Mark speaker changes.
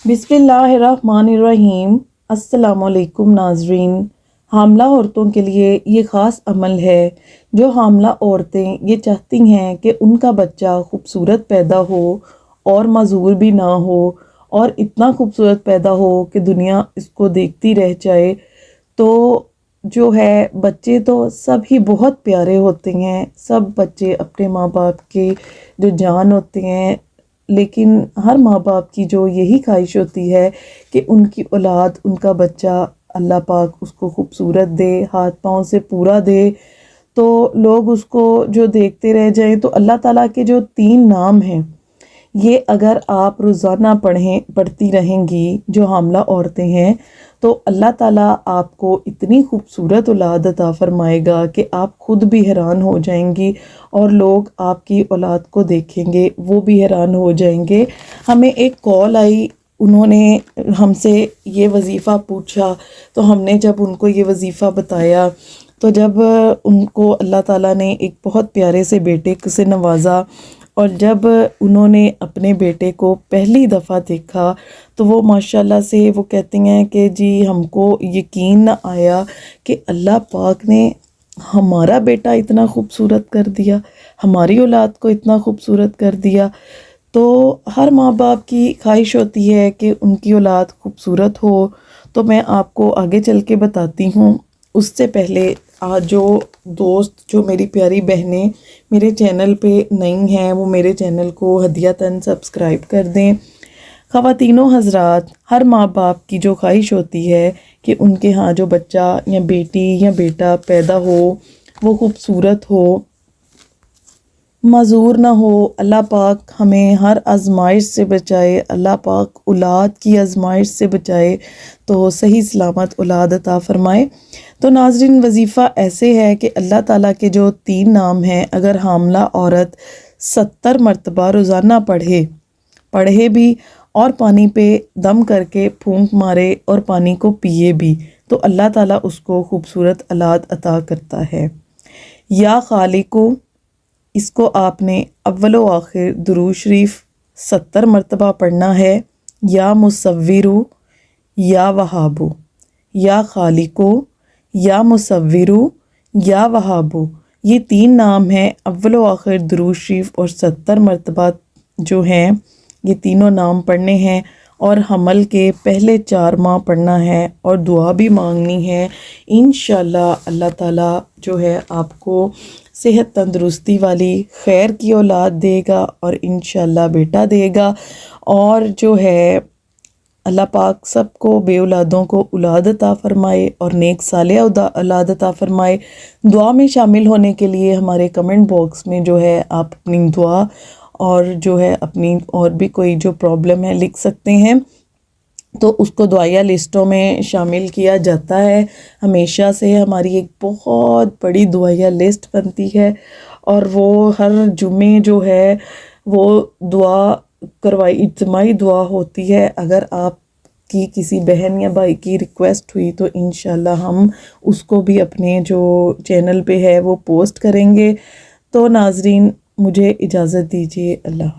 Speaker 1: बिस्मिल्लाहिर्रहमानिर्रहीम। अस्सलाम वालेकुम नाजरीन। हामला औरतों के लिए ये ख़ास अमल है। जो हामला औरतें ये चाहती हैं कि उनका बच्चा खूबसूरत पैदा हो और मज़ूर भी ना हो और इतना खूबसूरत पैदा हो कि दुनिया इसको देखती रह जाए, तो जो है बच्चे तो सब ही बहुत प्यारे होते हैं। सब बच्चे अपने माँ बाप के जो जान होते हैं, लेकिन हर माँ बाप की जो यही ख्वाहिश होती है कि उनकी औलाद, उनका बच्चा, अल्लाह पाक उसको खूबसूरत दे, हाथ पाँव से पूरा दे, तो लोग उसको जो देखते रह जाएं। तो अल्लाह ताला के जो 3 नाम हैं, ये अगर आप रोज़ाना पढ़ती रहेंगी, जो हामला औरतें हैं, तो अल्लाह ताला आपको इतनी खूबसूरत औलाद अता फरमाएगा कि आप खुद भी हैरान हो जाएंगी और लोग आपकी औलाद को देखेंगे वो भी हैरान हो जाएंगे। हमें एक कॉल आई, उन्होंने हमसे ये वजीफ़ा पूछा, तो हमने जब उनको ये वजीफ़ा बताया, तो जब उनको अल्लाह ताला ने एक बहुत प्यारे से बेटे से नवाजा और जब उन्होंने अपने बेटे को पहली दफ़ा देखा, तो वो माशाल्लाह से वो कहती हैं कि जी हमको यकीन न आया कि अल्लाह पाक ने हमारा बेटा इतना खूबसूरत कर दिया, हमारी औलाद को इतना खूबसूरत कर दिया। तो हर माँ बाप की ख्वाहिश होती है कि उनकी औलाद खूबसूरत हो। तो मैं आपको आगे चल के बताती हूँ। उससे पहले आज जो दोस्त, जो मेरी प्यारी बहनें मेरे चैनल पे नई हैं, वो मेरे चैनल को हदियतन सब्सक्राइब कर दें। ख़वातीनो हज़रात, हर माँ बाप की जो ख्वाहिश होती है कि उनके यहाँ जो बच्चा या बेटी या बेटा पैदा हो वो खूबसूरत हो, मज़ूर ना हो। अल्लाह पाक हमें हर आजमाइश से बचाए, अल्लाह पाक औलाद की आजमाइश से बचाए, तो सही सलामत औलाद अता फ़रमाए। तो नाज़रीन, वजीफ़ा ऐसे है कि अल्लाह ताला के जो 3 नाम हैं, अगर हामला औरत 70 मरतबा रोज़ाना पढ़े भी और पानी पे दम करके फूंक मारे और पानी को पिए भी, तो अल्लाह ताला उसको खूबसूरत औलाद अता करता है। या खालिको, इसको आपने अव्वलो आखिर दुरूद शरीफ 70 मरतबा पढ़ना है। या मुसव्विरु, या वहाबु, या खालिको, या मुसव्विरु, या वहाबु, ये 3 नाम हैं। अव्वलो आखिर दुरूद शरीफ और 70 मरतबा जो हैं, ये तीनों नाम पढ़ने हैं और हमल के पहले 4 माह पढ़ना है और दुआ भी मांगनी है। इंशाअल्लाह अल्लाह ताला जो है आपको सेहत तंदुरुस्ती वाली खैर की औलाद देगा और इंशाअल्लाह बेटा देगा। और जो है अल्लाह पाक सबको बे औलादों को औलाद अता फ़रमाए और नेक साले औलाद अता फ़रमाए। दुआ में शामिल होने के लिए हमारे कमेंट बॉक्स में जो है आप अपनी दुआ और जो है अपनी और भी कोई जो प्रॉब्लम है लिख सकते हैं, तो उसको दुआया लिस्टों में शामिल किया जाता है। हमेशा से हमारी एक बहुत बड़ी दुआया लिस्ट बनती है और वो हर जुमे जो है वो दुआ करवाई, इज्तिमाई दुआ होती है। अगर आप की किसी बहन या भाई की रिक्वेस्ट हुई तो इंशाल्लाह हम उसको भी अपने जो चैनल पे है वो पोस्ट करेंगे। तो नाजरीन, मुझे इजाज़त दीजिए। अल्लाह।